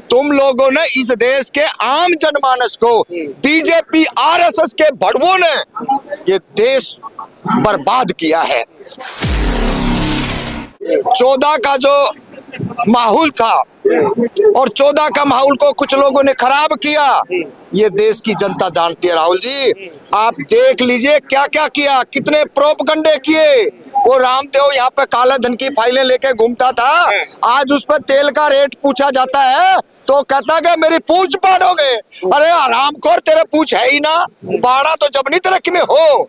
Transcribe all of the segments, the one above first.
तुम लोगों ने इस देश के आम जनमानस को, बीजेपी आरएसएस के भड़वों ने ये देश बर्बाद किया है। 14 का जो माहौल था और 14 का माहौल को कुछ लोगों ने खराब किया, ये देश की जनता जानती है। राहुल जी, आप देख लीजिए क्या क्या किया, कितने प्रोपगंडे किए। वो रामदेव यहाँ पे काला धन की फाइलें लेके घूमता था, आज उस पर तेल का रेट पूछा जाता है तो कहता कि मेरी पूंछ पाड़ोगे। अरे हरामखोर, तेरे पूंछ है ही ना, पाड़ा तो जब नहीं तरक्की में हो।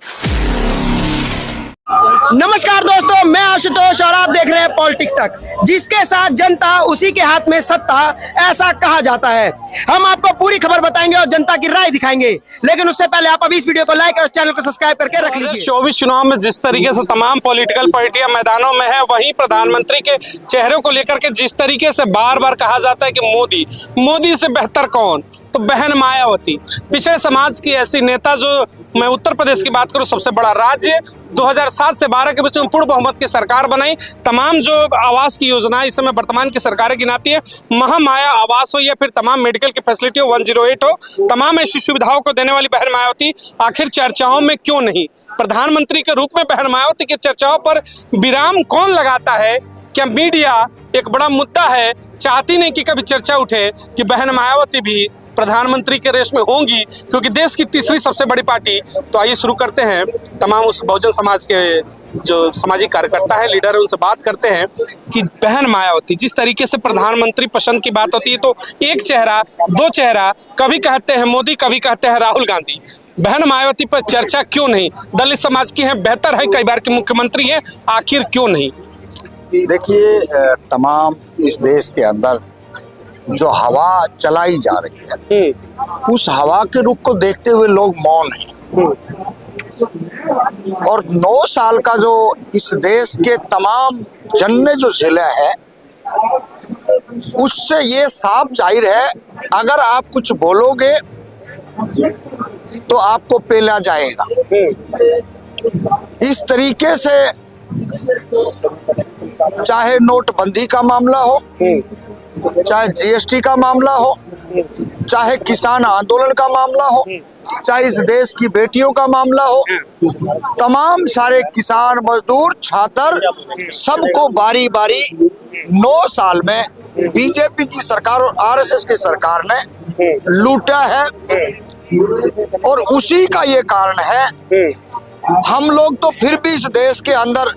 नमस्कार दोस्तों, मैं आशुतोष और आप देख रहे हैं पॉलिटिक्स तक, जिसके साथ जनता उसी के हाथ में सत्ता, ऐसा कहा जाता है। हम आपको पूरी खबर बताएंगे और जनता की राय दिखाएंगे, लेकिन उससे पहले आप अभी इस वीडियो को लाइक और चैनल को सब्सक्राइब करके रख लीजिए। 24 चुनाव में जिस तरीके से तमाम पॉलिटिकल पार्टियां मैदानों में है, वहीं प्रधानमंत्री के चेहरे को लेकर के जिस तरीके से बार बार कहा जाता है कि मोदी से बेहतर कौन, तो बहन मायावती पिछड़े समाज की ऐसी नेता, जो मैं उत्तर प्रदेश की बात करूं, सबसे बड़ा राज्य, 2007 से 12 के बीच में पूर्ण बहुमत की सरकार बनाई, तमाम जो आवास की योजना इस समय वर्तमान की सरकारें गिनाती है, महामाया आवास हो या फिर तमाम मेडिकल की फैसिलिटी हो, 108 हो, तमाम ऐसी सुविधाओं को देने वाली बहन मायावती आखिर चर्चाओं में क्यों नहीं? प्रधानमंत्री के रूप में बहन मायावती की चर्चाओं पर विराम कौन लगाता है? क्या मीडिया एक बड़ा मुद्दा है, चाहती नहीं कि कभी चर्चा उठे कि बहन मायावती भी प्रधानमंत्री के रेस में होंगी, क्योंकि देश की तीसरी सबसे बड़ी पार्टी। तो आइए शुरू करते हैं, तमाम उस बहुजन समाज के जो सामाजिक कार्यकर्ता है, लीडर है, उनसे बात करते हैं कि बहन मायावती, जिस तरीके से प्रधानमंत्री पसंद की बात होती है तो एक चेहरा, दो चेहरा, कभी कहते हैं मोदी, कभी कहते हैं राहुल गांधी, बहन मायावती पर चर्चा क्यों नहीं? दलित समाज की है, बेहतर है, कई बार के मुख्यमंत्री हैं, आखिर क्यों नहीं? देखिए, तमाम इस देश के अंदर जो हवा चलाई जा रही है, उस हवा के रुख को देखते हुए लोग मौन हैं। और 9 साल का जो इस देश के तमाम जन ने जो झेला है, उससे ये साफ जाहिर है, अगर आप कुछ बोलोगे तो आपको पेला जाएगा। इस तरीके से चाहे नोटबंदी का मामला हो, चाहे जीएसटी का मामला हो, चाहे किसान आंदोलन का मामला हो, चाहे इस देश की बेटियों का मामला हो, तमाम सारे किसान, मजदूर, छात्र, सबको बारी बारी 9 साल में बीजेपी की सरकार और आरएसएस की सरकार ने लूटा है। और उसी का ये कारण है, हम लोग तो फिर भी इस देश के अंदर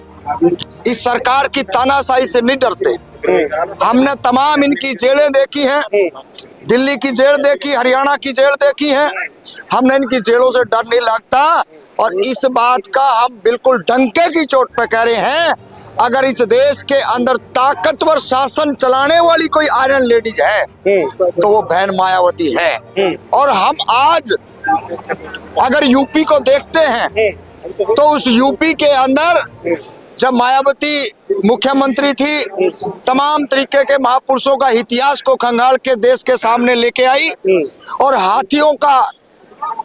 इस सरकार की तानाशाही से नहीं डरते। हमने तमाम इनकी जेलें देखी हैं, दिल्ली की जेल देखी, हरियाणा की जेल देखी है, हमने इनकी जेलों से डर नहीं लगता। और इस बात का हम बिल्कुल डंके की चोट पे कह रहे हैं, अगर इस देश के अंदर ताकतवर शासन चलाने वाली कोई आयरन लेडीज है तो वो बहन मायावती है। और हम आज अगर यूपी को देखते हैं तो उस यूपी के अंदर जब मायावती मुख्यमंत्री थी, तमाम तरीके के महापुरुषों का इतिहास को खंगाल के देश के सामने लेके आई और हाथियों का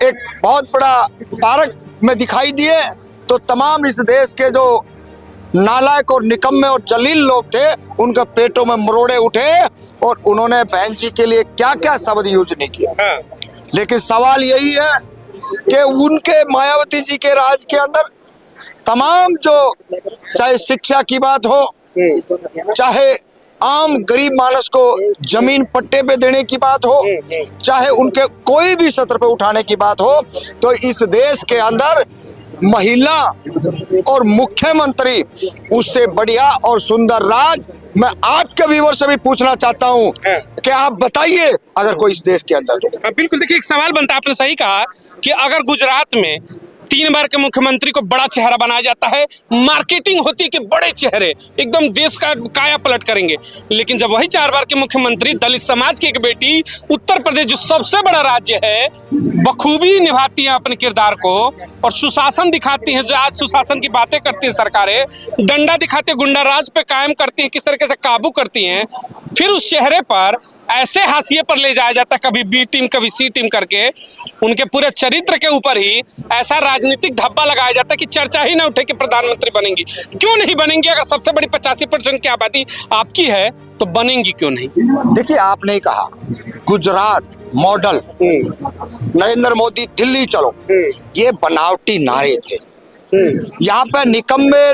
एक बहुत बड़ा पार्क में दिखाई दिए, तो तमाम इस देश के जो नालायक और निकम्मे और जलील लोग थे, उनके पेटों में मरोड़े उठे और उन्होंने बहन जी के लिए क्या क्या शब्द यूज नहीं किया। लेकिन सवाल यही है कि उनके मायावती जी के राज के अंदर तमाम जो, चाहे शिक्षा की बात हो, चाहे आम गरीब मानस को जमीन पट्टे पे देने की बात हो, चाहे उनके कोई भी सत्र पे उठाने की बात हो, तो इस देश के अंदर महिला और मुख्यमंत्री उससे बढ़िया और सुंदर राज। मैं आपके व्यूअर से भी पूछना चाहता हूं कि आप बताइए, अगर कोई इस देश के अंदर तो। बिल्कुल, देखिए एक सवाल बनता है, आपने सही कहा कि अगर गुजरात में 3 बार के मुख्यमंत्री को बड़ा चेहरा बनाया जाता है, मार्केटिंग होती है कि बड़े चेहरे एकदम देश का काया पलट करेंगे, लेकिन जब वही 4 बार के मुख्यमंत्री दलित समाज की एक बेटी, उत्तर प्रदेश जो सबसे बड़ा राज्य है, बखूबी निभाती हैं अपने किरदार को और सुशासन दिखाती हैं, जो आज सुशासन की बातें करती हैं सरकारें, डंडा दिखाती है, गुंडा राज पे कायम करती है, किस तरीके से काबू करती हैं, फिर उस चेहरे पर ऐसे हाशिए पर ले जाया जाता है, कभी बी टीम कभी सी टीम करके, उनके पूरे चरित्र के ऊपर ही ऐसा राजनीतिक धब्बा लगाया जाता है कि चर्चा ही ना उठे कि प्रधानमंत्री बनेंगी। क्यों नहीं बनेंगी? अगर सबसे बड़ी 85% की आबादी आपकी है तो बनेंगी क्यों नहीं? देखिए, आपने ही कहा गुजरात मॉडल, नरेंद्र मोदी दिल्ली चलो, ये बनावटी नारे थे। यहाँ पे निकम्मे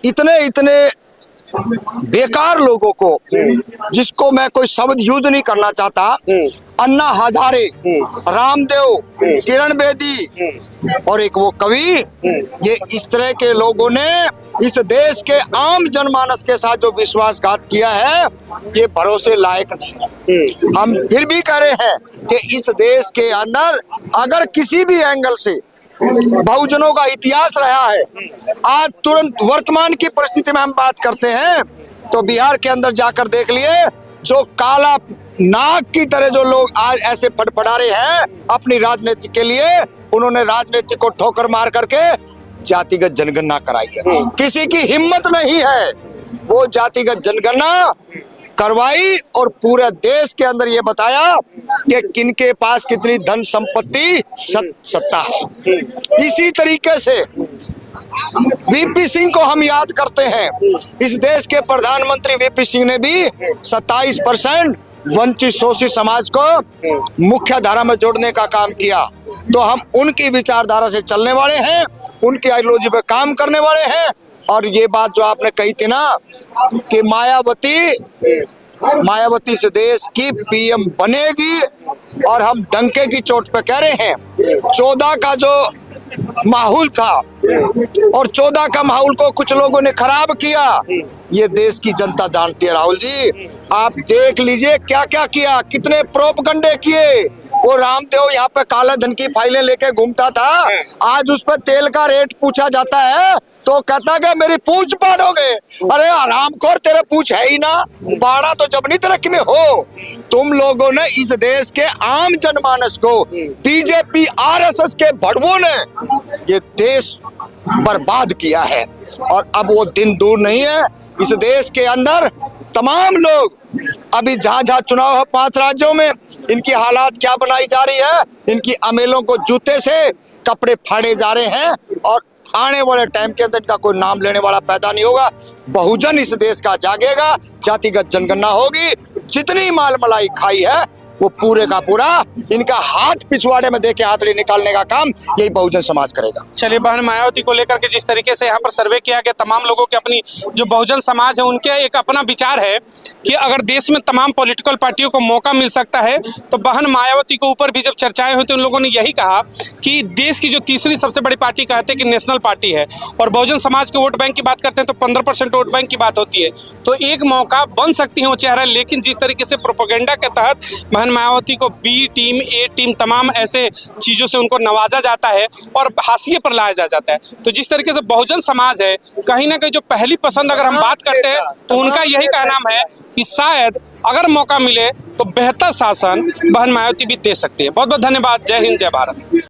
इतने बेकार लोगों को, जिसको मैं कोई शब्द यूज नहीं करना चाहता, अन्ना हजारे, रामदेव, किरण बेदी और एक वो कवि, ये इस तरह के लोगों ने इस देश के आम जनमानस के साथ जो विश्वासघात किया है, ये भरोसे लायक नहीं है। हम फिर भी कह रहे हैं कि इस देश के अंदर अगर किसी भी एंगल से बहुजनों का इतिहास रहा है, आज तुरंत वर्तमान की परिस्थिति में हम बात करते हैं तो बिहार के अंदर जाकर देख लिए, जो काला नाग की तरह जो लोग आज ऐसे फड़फड़ा रहे हैं अपनी राजनीति के लिए, उन्होंने राजनीति को ठोकर मार करके जातिगत जनगणना कराई है। किसी की हिम्मत नहीं है वो जातिगत जनगणना करवाई और पूरे देश के अंदर ये बताया कि किनके पास कितनी धन संपत्ति सत्ता है। इसी तरीके से वीपी सिंह को हम याद करते हैं। इस देश के प्रधानमंत्री वीपी सिंह ने भी 27% वंचित शोषित समाज को मुख्य धारा में जोड़ने का काम किया। तो हम उनकी विचारधारा से चलने वाले हैं, उनकी आइडियोलॉजी पे काम करने वाले हैं। और ये बात जो आपने कही थी ना कि मायावती इस देश की पीएम बनेगी, और हम डंके की चोट पे कह रहे हैं 14 का जो माहौल था और 14 का माहौल को कुछ लोगों ने खराब किया, ये देश की जनता जानती है। राहुल जी, आप देख लीजिए क्या क्या किया, कितने प्रोपगंडे किए। वो रामदेव यहाँ पे काला धन की फाइलें लेके घूमता था, आज उस पर तेल का रेट पूछा जाता है तो कहता है मेरी पूंछ पाड़ोगे। अरे हरामखोर, तेरे पूंछ है ही ना, पाड़ा तो जबनी तरक्की में हो। तुम लोगों ने इस देश के आम जनमानस को, बीजेपी आरएसएस के भड़वों ने ये देश बर्बाद किया है। और अब वो दिन दूर नहीं है, इस देश के अंदर तमाम लोग, अभी जहां चुनाव है 5 राज्यों में, इनकी हालात क्या बनाई जा रही है, इनकी अमेलों को जूते से कपड़े फाड़े जा रहे हैं। और आने वाले टाइम के अंदर इनका कोई नाम लेने वाला पैदा नहीं होगा। बहुजन इस देश का जागेगा, जातिगत जनगणना होगी, जितनी माल मलाई खाई है वो पूरे का पूरा इनका हाथ पिछवाड़े में देके हाथड़ी निकालने का काम यही बहुजन समाज करेगा। चलिए, बहन मायावती को लेकर के जिस तरीके से यहाँ पर सर्वे किया गया, तमाम लोगों के अपनी जो बहुजन समाज है उनके एक अपना विचार है कि अगर देश में तमाम पॉलिटिकल पार्टियों को मौका मिल सकता है तो बहन मायावती के ऊपर भी जब चर्चाएं हुई तो उन लोगों ने यही कहा कि देश की जो तीसरी सबसे बड़ी पार्टी कहते हैं कि नेशनल पार्टी है, और बहुजन समाज के वोट बैंक की बात करते हैं तो 15% वोट बैंक की बात होती है, तो एक मौका बन सकती है वो चेहरा। लेकिन जिस तरीके से प्रोपेगेंडा के तहत बहन मायावती को बी टीम, ए टीम, तमाम ऐसे चीजों से उनको नवाजा जाता है और हाशिए पर लाया जाता है, तो जिस तरीके से बहुजन समाज है, कहीं ना कहीं जो पहली पसंद अगर हम बात करते हैं तो उनका यही कहना है कि शायद अगर मौका मिले तो बेहतर शासन बहन मायावती भी दे सकती है। बहुत बहुत धन्यवाद। जय हिंद, जय भारत।